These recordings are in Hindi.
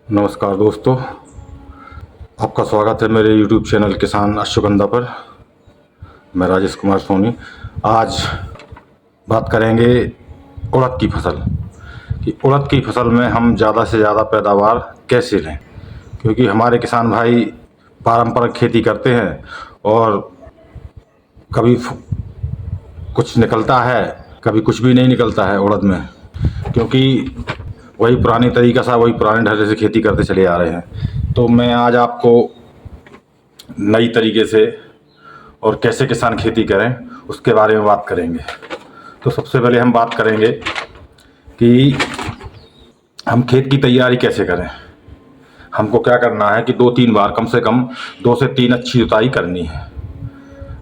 नमस्कार दोस्तों, आपका स्वागत है मेरे YouTube चैनल किसान अश्वगंधा पर। मैं राजेश कुमार सोनी। आज बात करेंगे उड़द की फसल कि उड़द की फसल में हम ज़्यादा से ज़्यादा पैदावार कैसे लें, क्योंकि हमारे किसान भाई पारंपरिक खेती करते हैं और कभी कुछ निकलता है, कभी कुछ भी नहीं निकलता है उड़द में, क्योंकि वही पुरानी तरीका सा वही पुराने ढंग से खेती करते चले आ रहे हैं। तो मैं आज आपको नई तरीके से और कैसे किसान खेती करें उसके बारे में बात करेंगे। तो सबसे पहले हम बात करेंगे कि हम खेत की तैयारी कैसे करें। हमको क्या करना है कि 2-3 बार, कम से कम 2 से 3 अच्छी जुताई करनी है।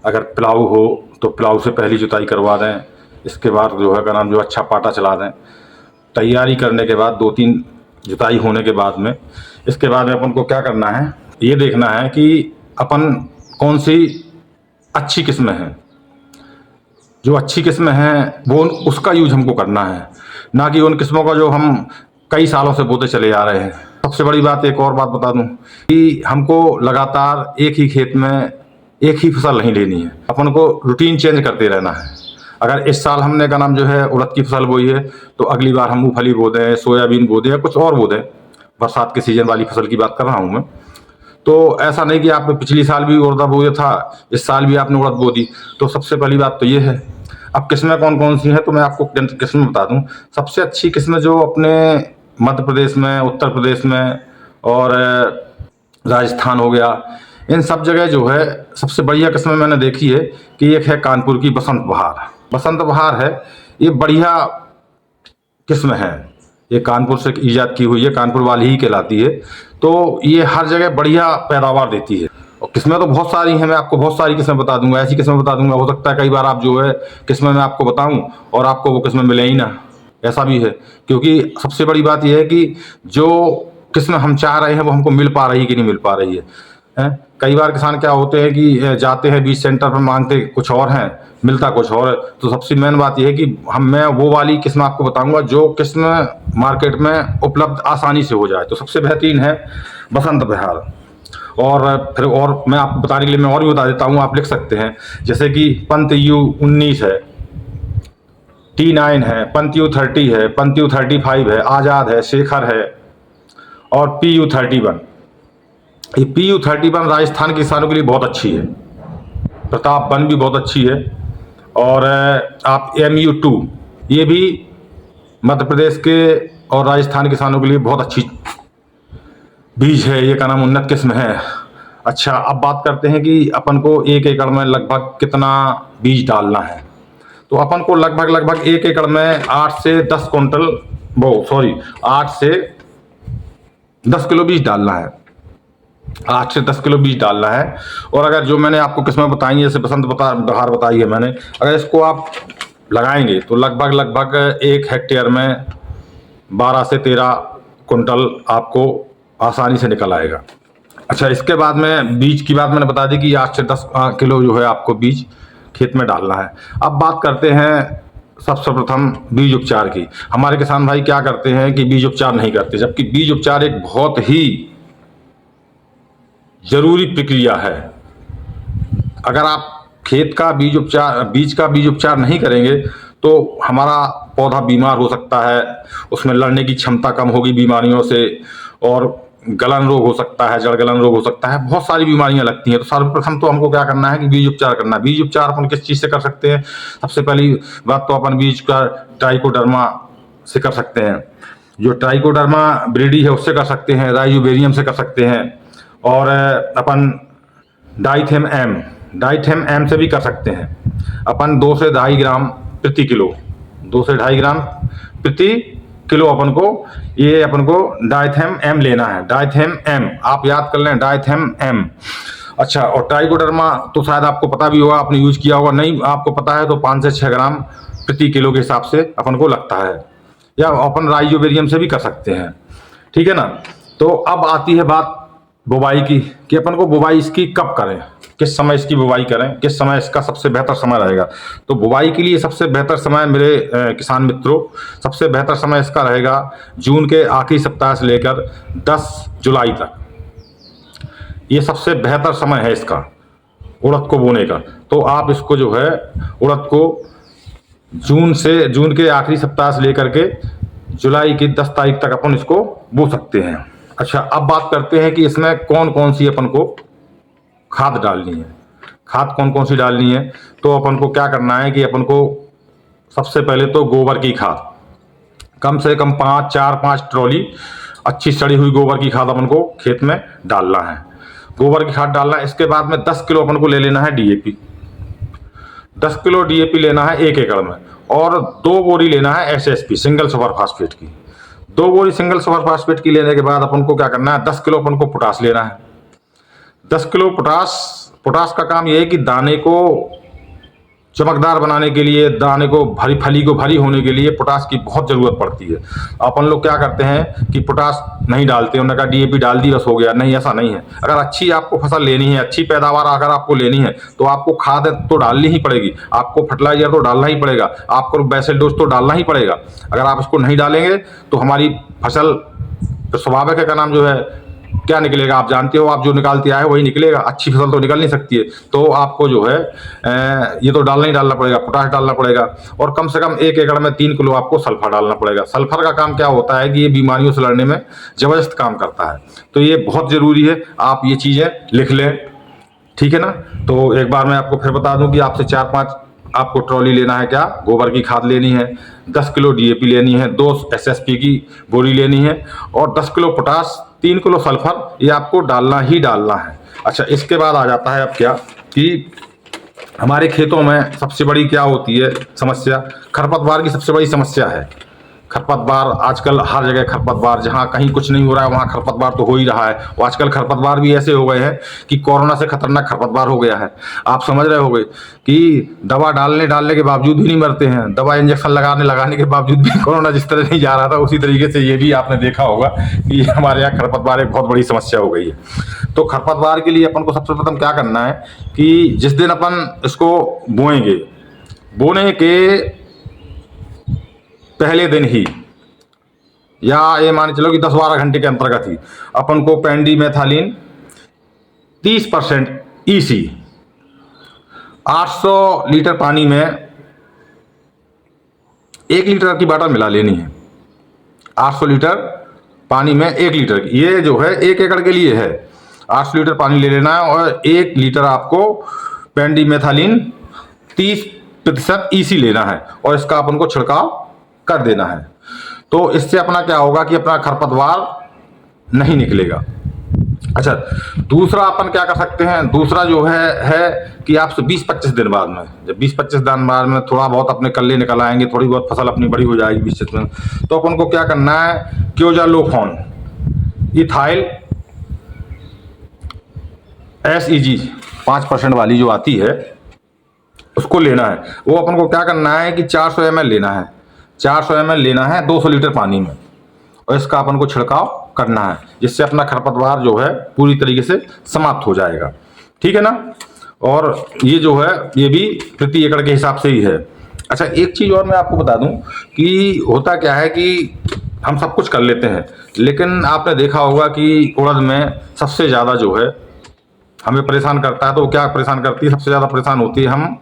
अगर प्लाऊ हो तो प्लाऊ से पहली जुताई करवा दें, इसके बाद जो है नाम जो अच्छा पाटा चला दें। तैयारी करने के बाद 2-3 जुताई होने के बाद में, इसके बाद में अपन को क्या करना है, ये देखना है कि अपन कौन सी अच्छी किस्में हैं। जो अच्छी किस्में हैं वो उसका यूज हमको करना है, ना कि उन किस्मों का जो हम कई सालों से बोते चले आ रहे हैं। सबसे बड़ी बात, एक और बात बता दूं कि हमको लगातार एक ही खेत में एक ही फसल नहीं लेनी है, अपन को रूटीन चेंज करते रहना है। अगर इस साल हमने का नाम जो है उड़द की फसल बोई है, तो अगली बार हम मूंगफली बो दें, सोयाबीन बो दें या कुछ और बो दें। बरसात के सीजन वाली फसल की बात कर रहा हूँ मैं। तो ऐसा नहीं कि आपने पिछली साल भी उड़द बोया था, इस साल भी आपने उड़द बो दी। तो सबसे पहली बात तो ये है। अब किस्में कौन कौन सी हैं, तो मैं आपको किस्में बता दूं। सबसे अच्छी किस्में जो अपने मध्य प्रदेश में, उत्तर प्रदेश में और राजस्थान हो गया, इन सब जगह जो है सबसे बढ़िया किस्में मैंने देखी है कि एक है कानपुर की बसंत बहार। बसंत बहार है, ये बढ़िया किस्म है। ये कानपुर से ईजाद की हुई है, कानपुर वाली ही कहलाती है। तो ये हर जगह बढ़िया पैदावार देती है। और किस्में तो बहुत सारी हैं, मैं आपको बहुत सारी किस्में बता दूंगा, ऐसी किस्में बता दूंगा। हो सकता है कई बार आप जो है किस्में मैं आपको बताऊं और आपको वो किस्में मिले ही ना, ऐसा भी है। क्योंकि सबसे बड़ी बात यह है कि जो किस्में हम चाह रहे हैं वो हमको मिल पा रही है कि नहीं मिल पा रही है। कई बार किसान क्या होते हैं कि जाते हैं बीज सेंटर पर, मांगते कुछ और हैं, मिलता कुछ और है। तो सबसे मेन बात यह है कि मैं वो वाली किस्म आपको बताऊंगा जो किस्म मार्केट में उपलब्ध आसानी से हो जाए। तो सबसे बेहतरीन है बसंत बहार। और फिर और मैं आपको बताने के लिए मैं और भी बता देता हूँ, आप लिख सकते हैं। जैसे कि पंत U19 है, T9 है, पंत U30 है, पंत U35 है, आज़ाद है, शेखर है और PU31। ये PU31 राजस्थान के किसानों के लिए बहुत अच्छी है। प्रताप वन भी बहुत अच्छी है। और आप MU2, ये भी मध्य प्रदेश के और राजस्थान के किसानों के लिए बहुत अच्छी बीज है। ये का नाम उन्नत किस्म है। अच्छा, अब बात करते हैं कि अपन को 1 एकड़ में लगभग कितना बीज डालना है। तो अपन को लगभग 1 एकड़ में 8 से 10 क्विंटल 8 से 10 किलो बीज डालना है। 8 से 10 किलो बीज डालना है। और अगर जो मैंने आपको किस्में बताई है, जैसे बसंत बहार बताई है मैंने, अगर इसको आप लगाएंगे तो लगभग 1 हेक्टेयर में 12 से 13 कुंटल आपको आसानी से निकल आएगा। अच्छा, इसके बाद में बीज की बात मैंने बता दी कि 8 से 10 किलो जो है आपको बीज खेत में डालना है। अब बात करते हैं सबसे प्रथम बीज उपचार की। हमारे किसान भाई क्या करते हैं कि बीज उपचार नहीं करते, जबकि बीज उपचार एक बहुत ही जरूरी प्रक्रिया है। अगर आप खेत का बीज का बीज उपचार नहीं करेंगे तो हमारा पौधा बीमार हो सकता है, उसमें लड़ने की क्षमता कम होगी बीमारियों से, और गलन रोग हो सकता है, जड़ गलन रोग हो सकता है, बहुत सारी बीमारियां लगती हैं। तो सर्वप्रथम तो हमको क्या करना है कि बीज उपचार करना है। बीज उपचार अपन किस चीज़ से कर सकते हैं? सबसे पहली बात तो अपन बीज का ट्राइकोडर्मा से कर सकते हैं। जो ट्राइकोडर्मा ब्रीडी है उससे कर सकते हैं, राइजोबेरियम से कर सकते हैं, और अपन डाइथेम एम से भी कर सकते हैं। अपन 2 से 2.5 ग्राम प्रति किलो, 2 से 2.5 ग्राम प्रति किलो अपन को डाइथेम एम लेना है। डाइथेम एम आप याद कर लें, डाइथेम एम। अच्छा, और ट्राइकोडर्मा तो शायद आपको पता भी होगा, आपने यूज किया होगा। नहीं आपको पता है तो 5 से 6 ग्राम प्रति किलो के हिसाब से अपन को लगता है, या अपन राइजोबेरियम से भी कर सकते हैं। ठीक है ना। तो अब आती है बात बुवाई की, कि अपन को बुवाई इसकी कब करें, किस समय इसकी बुवाई करें, किस समय इसका सबसे बेहतर समय रहेगा। तो बुवाई के लिए सबसे बेहतर समय मेरे किसान मित्रों, सबसे बेहतर समय इसका रहेगा जून के आखिरी सप्ताह से लेकर 10 जुलाई तक। ये सबसे बेहतर समय है इसका उड़द को बोने का। तो आप इसको जो है उड़द को जून के आखिरी सप्ताह से लेकर के जुलाई की 10 तारीख तक अपन इसको बो सकते हैं। अच्छा, अब बात करते हैं कि इसमें कौन कौन सी अपन को खाद डालनी है। खाद कौन कौन सी डालनी है, तो अपन को क्या करना है कि अपन को सबसे पहले तो गोबर की खाद कम से कम 5 ट्रॉली अच्छी सड़ी हुई गोबर की खाद अपन को खेत में डालना है। गोबर की खाद डालना है। इसके बाद में 10 किलो अपन को ले लेना है डीएपी। 10 किलो डीएपी लेना है 1 एकड़ में, और 2 बोरी लेना है एसएसपी सिंगल सुपर फास्फेट की। 2 बोरी सिंगल सुपर फास्फेट की लेने के बाद अपन को क्या करना है, 10 किलो अपन को पोटास लेना है। 10 किलो पोटास का काम यह है कि दाने को चमकदार बनाने के लिए, दाने को फली को भरी होने के लिए पोटास की बहुत ज़रूरत पड़ती है। अपन लोग क्या करते हैं कि पोटास नहीं डालते, उन्होंने कहा डीएपी डाल दी बस हो गया। नहीं, ऐसा नहीं है। अगर अच्छी आपको फसल लेनी है, अच्छी पैदावार अगर आपको लेनी है, तो आपको खाद तो डालनी ही पड़ेगी, आपको फर्टिलाइजर तो डालना ही पड़ेगा, आपको बेसल डोज तो डालना ही पड़ेगा। अगर आप इसको नहीं डालेंगे तो हमारी फसल तो स्वाभाविक है का नाम जो है क्या निकलेगा, आप जानते हो, आप जो निकालते आए वही निकलेगा। अच्छी फसल तो निकल नहीं सकती है। तो आपको जो है ये तो डालना ही डालना पड़ेगा, पोटाश डालना पड़ेगा, और कम से कम 1 एकड़ में 3 किलो आपको सल्फर डालना पड़ेगा। सल्फर का काम क्या होता है कि ये बीमारियों से लड़ने में जबरदस्त काम करता है। तो ये बहुत ज़रूरी है, आप ये चीज़ें लिख लें, ठीक है ना। तो एक बार मैं आपको फिर बता दूं कि आपसे 4-5 आपको ट्रॉली लेना है, क्या गोबर की खाद लेनी है, 10 किलो डीएपी लेनी है, 2 एसएसपी की बोरी लेनी है, और 10 किलो पोटास, 3 किलो सल्फर, ये आपको डालना ही डालना है। अच्छा, इसके बाद आ जाता है अब क्या कि हमारे खेतों में सबसे बड़ी क्या होती है समस्या, खरपतवार की सबसे बड़ी समस्या है। खरपतवार आजकल हर जगह खरपतवार, जहाँ कहीं कुछ नहीं हो रहा है वहाँ खरपतवार तो हो ही रहा है। और आजकल खरपतवार भी ऐसे हो गए हैं कि कोरोना से खतरनाक खरपतवार हो गया है। आप समझ रहे होंगे कि दवा डालने के बावजूद भी नहीं मरते हैं, दवा इंजेक्शन लगाने के बावजूद भी कोरोना जिस तरह नहीं जा रहा था, उसी तरीके से ये भी आपने देखा होगा कि हमारे यहाँ खरपतवार एक बहुत बड़ी समस्या हो गई है। तो खरपतवार के लिए अपन को सबसे प्रथम क्या करना है कि जिस दिन अपन इसको बोएंगे, बोने के पहले दिन ही, या ये मान चलो कि 10-12 घंटे के अंतर्गत ही, अपन को पेंडिमेथालिन 30% ईसी 800 लीटर पानी में 1 लीटर की बॉटल मिला लेनी है। 800 लीटर पानी में 1 लीटर की, ये जो है 1 एकड़ के लिए है। 800 लीटर पानी ले लेना है, और 1 लीटर आपको पेंडिमेथालिन 30% ईसी लेना है, और इसका अपन को छिड़काव कर देना है। तो इससे अपना क्या होगा कि अपना खरपतवार नहीं निकलेगा। अच्छा, दूसरा अपन क्या कर सकते हैं, दूसरा जो है कि आपसे 20-25 दिन बाद में, जब 20-25 दिन बाद में थोड़ा बहुत अपने कल्ले निकल आएंगे, थोड़ी बहुत फसल अपनी बड़ी हो जाएगी 20-25 दिन, तो अपन को क्या करना है, क्योजालोफोन इथाइल SEG 5% वाली जो आती है उसको लेना है। वो अपन को क्या करना है कि 400 ml लेना है। 400 ml लेना है 200 लीटर पानी में, और इसका अपन को छिड़काव करना है, जिससे अपना खरपतवार जो है पूरी तरीके से समाप्त हो जाएगा, ठीक है ना। और ये जो है ये भी प्रति एकड़ के हिसाब से ही है। अच्छा, एक चीज़ और मैं आपको बता दूं कि होता क्या है कि हम सब कुछ कर लेते हैं, लेकिन आपने देखा होगा कि उड़द में सबसे ज़्यादा जो है हमें परेशान करता है। तो क्या परेशान करती है, सबसे ज़्यादा परेशान होती है, हम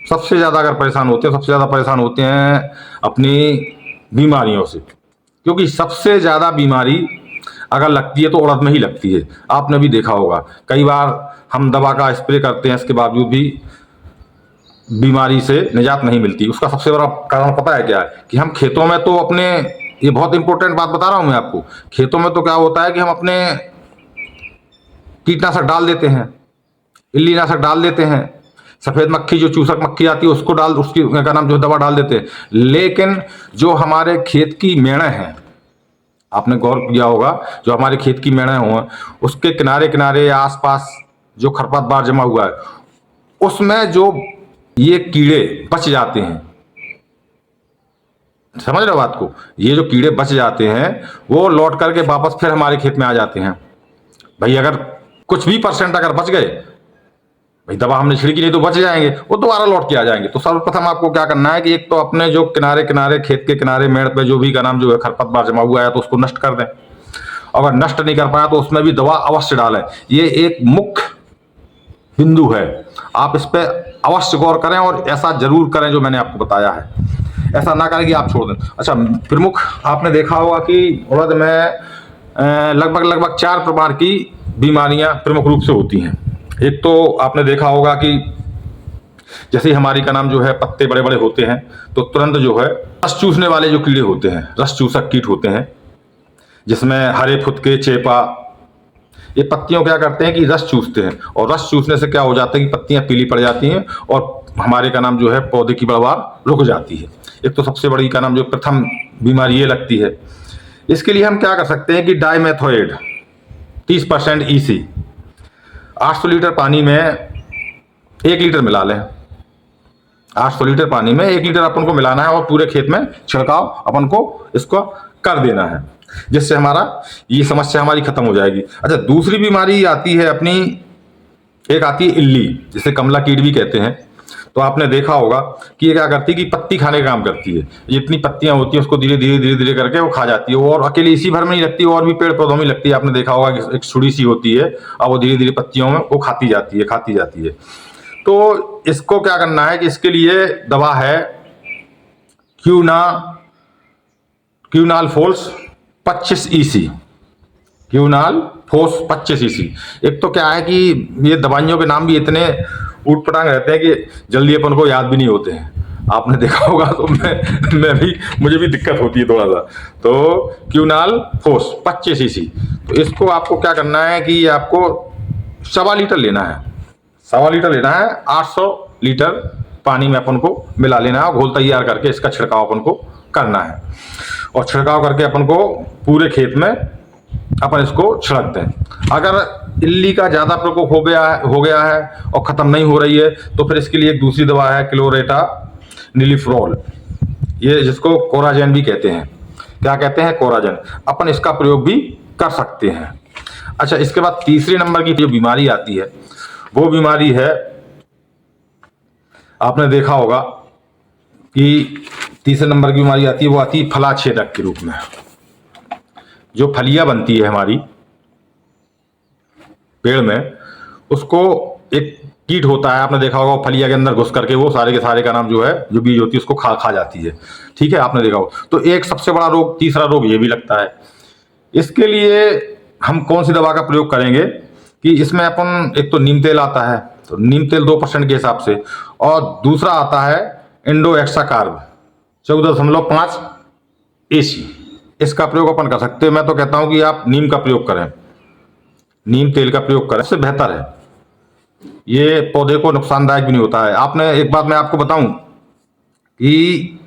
सबसे ज़्यादा अगर परेशान होते हैं, सबसे ज़्यादा परेशान होते हैं अपनी बीमारियों से, क्योंकि सबसे ज़्यादा बीमारी अगर लगती है तो उड़द में ही लगती है। आपने भी देखा होगा कई बार हम दवा का स्प्रे करते हैं, इसके बावजूद भी बीमारी से निजात नहीं मिलती। उसका सबसे बड़ा कारण पता है क्या है कि हम खेतों में तो अपने, ये बहुत इंपॉर्टेंट बात बता रहा हूँ मैं आपको, खेतों में तो क्या होता है कि हम अपने कीटनाशक डाल देते हैं, इल्लीनाशक डाल देते हैं, सफ़ेद मक्खी जो चूसक मक्खी आती है उसको उसकी का नाम जो दवा डाल देते हैं। लेकिन जो हमारे खेत की मेढ़े हैं, आपने गौर किया होगा, जो हमारे खेत की मेढ़े हों उसके किनारे किनारे या आसपास जो खरपतवार जमा हुआ है, उसमें जो ये कीड़े बच जाते हैं, समझ रहे हो बात को, ये जो कीड़े बच जाते हैं वो लौट करके वापस फिर हमारे खेत में आ जाते हैं। भाई अगर कुछ भी परसेंट अगर बच गए, भाई दवा हमने छिड़की नहीं तो बच जाएंगे, वो दोबारा लौट के आ जाएंगे। तो सर्वप्रथम आपको क्या करना है कि एक तो अपने जो किनारे किनारे खेत के किनारे मेड़ पे जो भी का नाम जो है खरपतवार जमा हुआ है तो उसको नष्ट कर दें। अगर नष्ट नहीं कर पाया तो उसमें भी दवा अवश्य डालें। ये एक मुख्य बिंदु है, आप इस पे अवश्य गौर करें और ऐसा जरूर करें जो मैंने आपको बताया है। ऐसा ना करें कि आप छोड़ दें। अच्छा, प्रमुख आपने देखा होगा कि उड़द में लगभग 4 प्रकार की बीमारियां प्रमुख रूप से होती हैं। एक तो आपने देखा होगा कि जैसे हमारी का नाम जो है पत्ते बड़े बड़े होते हैं तो तुरंत जो है रस चूसने वाले जो कीड़े होते हैं, रस चूसक कीट होते हैं, जिसमें हरे फुदके, चेपा, ये पत्तियों क्या करते हैं कि रस चूसते हैं और रस चूसने से क्या हो जाता है कि पत्तियां पीली पड़ जाती हैं और हमारे का नाम जो है पौधे की पैदावार रुक जाती है। एक तो सबसे बड़ी का नाम जो प्रथम बीमारी ये लगती है। इसके लिए हम क्या कर सकते हैं कि डाइमेथोएट 30% EC 800 लीटर पानी में 1 लीटर मिला लें। 800 लीटर पानी में 1 लीटर अपन को मिलाना है और पूरे खेत में छिड़काव अपन को इसको कर देना है, जिससे हमारा ये समस्या हमारी खत्म हो जाएगी। अच्छा, दूसरी बीमारी आती है अपनी, एक आती है इल्ली, जिसे कमला कीट भी कहते हैं। तो आपने देखा होगा कि ये क्या करती है कि पत्ती खाने का काम करती है। जितनी पत्तियां होती हैं उसको धीरे धीरे करके वो खा जाती है, और अकेले इसी भर में नहीं लगती, और भी पेड़ पौधों में लगती है। आपने देखा होगा कि एक छुड़ी सी होती है और वो धीरे धीरे पत्तियों में वो खाती जाती है। तो इसको क्या करना है कि इसके लिए दवा है क्यूनाल फोर्स 25 EC, क्यूनाल फोर्स 25 EC। एक तो क्या है कि ये दवाइयों के नाम भी इतने ऊट पटांग रहते हैं कि जल्दी अपन को याद भी नहीं होते हैं। आपने देखा होगा तो मुझे भी दिक्कत होती है थोड़ा सा। तो क्यूनाल फोर्स 25 EC, तो इसको आपको क्या करना है कि आपको 1.25 लीटर लेना है। 1.25 लीटर लेना है, 800 लीटर पानी में अपन को मिला लेना है और घोल तैयार करके इसका छिड़काव अपन को करना है। और छिड़काव करके अपन को पूरे खेत में अपन इसको छिड़क दें। अगर इल्ली का ज्यादा प्रकोप हो गया है और खत्म नहीं हो रही है तो फिर इसके लिए एक दूसरी दवा है क्लोरेटा निलिफ्रोल, ये जिसको कोराजेन भी कहते हैं। क्या कहते हैं? कोराजेन। अपन इसका प्रयोग भी कर सकते हैं। अच्छा, इसके बाद तीसरे नंबर की जो बीमारी आती है वो बीमारी है, आपने देखा होगा कि तीसरे नंबर की बीमारी आती है, वो आती है फलाछेदक के रूप में। जो फलियां बनती है हमारी पेड़ में, उसको एक कीट होता है, आपने देखा होगा, फलिया के अंदर घुस करके वो सारे के सारे का नाम जो है जो बीज होती है उसको खा जाती है। ठीक है, आपने देखा हो। तो एक सबसे बड़ा रोग, तीसरा रोग ये भी लगता है। इसके लिए हम कौन सी दवा का प्रयोग करेंगे कि इसमें अपन, एक तो नीम तेल आता है, तो नीम तेल 2% के हिसाब से, और दूसरा आता है इंडो एक्सा कार्ब 14.5 EC। इसका प्रयोग अपन कर सकते हैं। मैं तो कहता हूं कि आप नीम का प्रयोग करें, नीम तेल का प्रयोग करें, इससे बेहतर है। ये पौधे को नुकसानदायक भी नहीं होता है। आपने एक बात मैं आपको बताऊं कि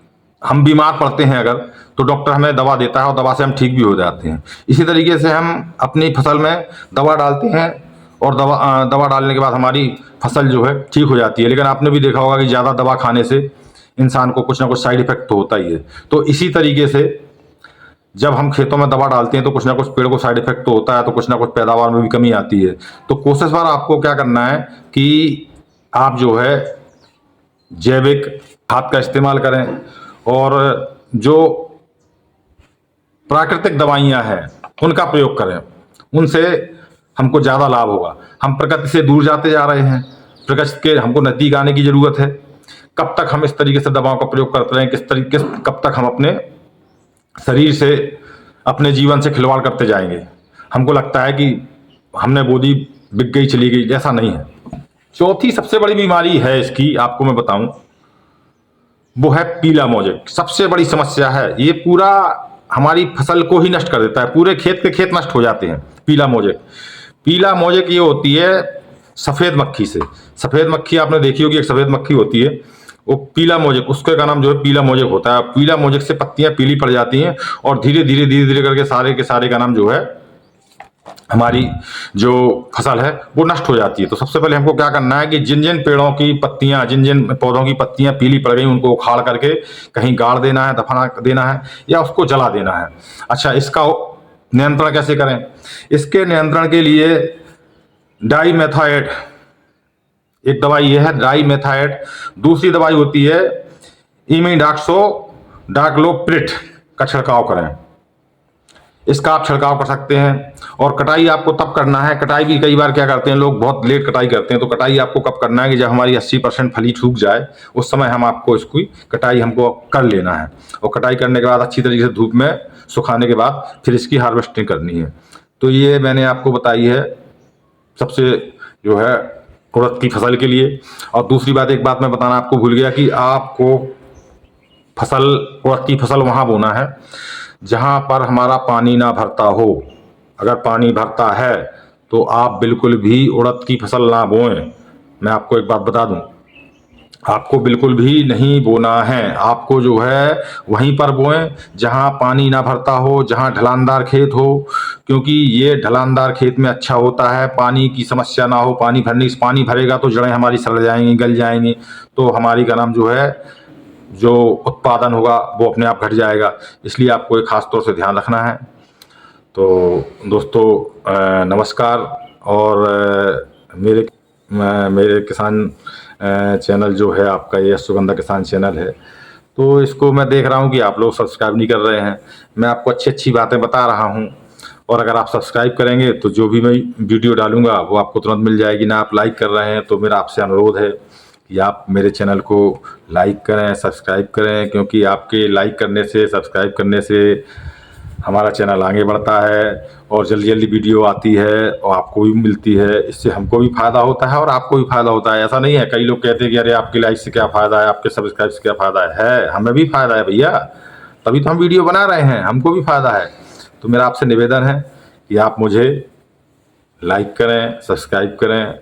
हम बीमार पड़ते हैं अगर, तो डॉक्टर हमें दवा देता है और दवा से हम ठीक भी हो जाते हैं। इसी तरीके से हम अपनी फसल में दवा डालते हैं और दवा डालने के बाद हमारी फसल जो है ठीक हो जाती है। लेकिन आपने भी देखा होगा कि ज़्यादा दवा खाने से इंसान को कुछ ना कुछ साइड इफेक्ट तो होता ही है। तो इसी तरीके से जब हम खेतों में दवा डालते हैं तो कुछ ना कुछ पेड़ को साइड इफेक्ट तो होता है, तो कुछ ना कुछ पैदावार में भी कमी आती है। तो कोशिश बार आपको क्या करना है कि आप जो है जैविक खाद का इस्तेमाल करें, और जो प्राकृतिक दवाइयां हैं उनका प्रयोग करें, उनसे हमको ज़्यादा लाभ होगा। हम प्रकृति से दूर जाते जा रहे हैं, प्रकृति के हमको नज़दीक आने की ज़रूरत है। कब तक हम इस तरीके से दवाओं का प्रयोग करते रहें, कब तक हम अपने शरीर से, अपने जीवन से खिलवाड़ करते जाएंगे। हमको लगता है कि हमने बोधी बिक गई चली गई, ऐसा नहीं है। चौथी सबसे बड़ी बीमारी है इसकी, आपको मैं बताऊं, वो है पीला मोजेक। सबसे बड़ी समस्या है, ये पूरा हमारी फसल को ही नष्ट कर देता है, पूरे खेत के खेत नष्ट हो जाते हैं। पीला मोजेक ये होती है सफेद मक्खी से। सफेद मक्खी आपने देखी होगी, एक सफेद मक्खी होती है, वो पीला मोजेक, उसके का नाम जो है पीला मोजेक होता है। पीला मोजेक से पत्तियां पीली पड़ जाती हैं और धीरे धीरे करके सारे के सारे का नाम जो है हमारी जो फसल है वो नष्ट हो जाती है। तो सबसे पहले हमको क्या करना है कि जिन जिन पेड़ों की पत्तियां, जिन जिन पौधों की पत्तियां पीली पड़ गई उनको उखाड़ करके कहीं गाड़ देना है, दफना देना है, या उसको जला देना है। अच्छा, इसका नियंत्रण कैसे करें? इसके नियंत्रण के लिए डाइमेथाएट एक दवाई ये है, डाइमेथाएट। दूसरी दवाई होती है इमिडाक्लोप्रिड का छिड़काव करें। इसका आप छिड़काव कर सकते हैं। और कटाई आपको तब करना है, कटाई भी कई बार क्या करते हैं लोग, बहुत लेट कटाई करते हैं। तो कटाई आपको कब करना है कि जब हमारी 80% फली सूख जाए, उस समय हम आपको इसकी कटाई हमको कर लेना है। और कटाई करने के बाद अच्छी तरीके से धूप में सुखाने के बाद फिर इसकी हार्वेस्टिंग करनी है। तो ये मैंने आपको बताई है सबसे जो है उड़द की फसल के लिए। और दूसरी बात, एक बात मैं बताना आपको भूल गया कि आपको फसल, उड़द की फसल वहाँ बोना है जहाँ पर हमारा पानी ना भरता हो। अगर पानी भरता है तो आप बिल्कुल भी उड़द की फसल ना बोएं। मैं आपको एक बात बता दूं, आपको बिल्कुल भी नहीं बोना है। आपको जो है वहीं पर बोएं जहां पानी ना भरता हो, जहां ढलानदार खेत हो, क्योंकि ये ढलानदार खेत में अच्छा होता है। पानी की समस्या ना हो, पानी भरेगा तो जड़ें हमारी सड़ जाएंगी, गल जाएंगी, तो हमारी का नाम जो है जो उत्पादन होगा वो अपने आप घट जाएगा। इसलिए आपको एक खास तौर से ध्यान रखना है। तो दोस्तों नमस्कार। और मेरे किसान चैनल जो है आपका, ये अश्वगंधा किसान चैनल है, तो इसको मैं देख रहा हूँ कि आप लोग सब्सक्राइब नहीं कर रहे हैं। मैं आपको अच्छी अच्छी बातें बता रहा हूँ, और अगर आप सब्सक्राइब करेंगे तो जो भी मैं वीडियो डालूंगा वो आपको तुरंत मिल जाएगी ना। आप लाइक कर रहे हैं तो मेरा आपसे अनुरोध है कि आप मेरे चैनल को लाइक करें, सब्सक्राइब करें, क्योंकि आपके लाइक करने से, सब्सक्राइब करने से हमारा चैनल आगे बढ़ता है और जल्दी जल्दी वीडियो आती है और आपको भी मिलती है। इससे हमको भी फ़ायदा होता है और आपको भी फ़ायदा होता है। ऐसा नहीं है, कई लोग कहते हैं कि अरे आपके लाइक से क्या फ़ायदा है, आपके सब्सक्राइब से क्या फ़ायदा है। हमें भी फ़ायदा है भैया, तभी तो हम वीडियो बना रहे हैं, हमको भी फ़ायदा है। तो मेरा आपसे निवेदन है कि आप मुझे लाइक करें, सब्सक्राइब करें।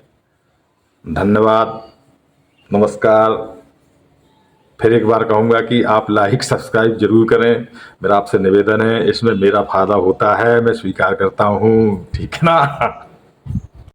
धन्यवाद, नमस्कार। फिर एक बार कहूँगा कि आप लाइक सब्सक्राइब जरूर करें, मेरा आपसे निवेदन है। इसमें मेरा फ़ायदा होता है, मैं स्वीकार करता हूँ, ठीक है ना।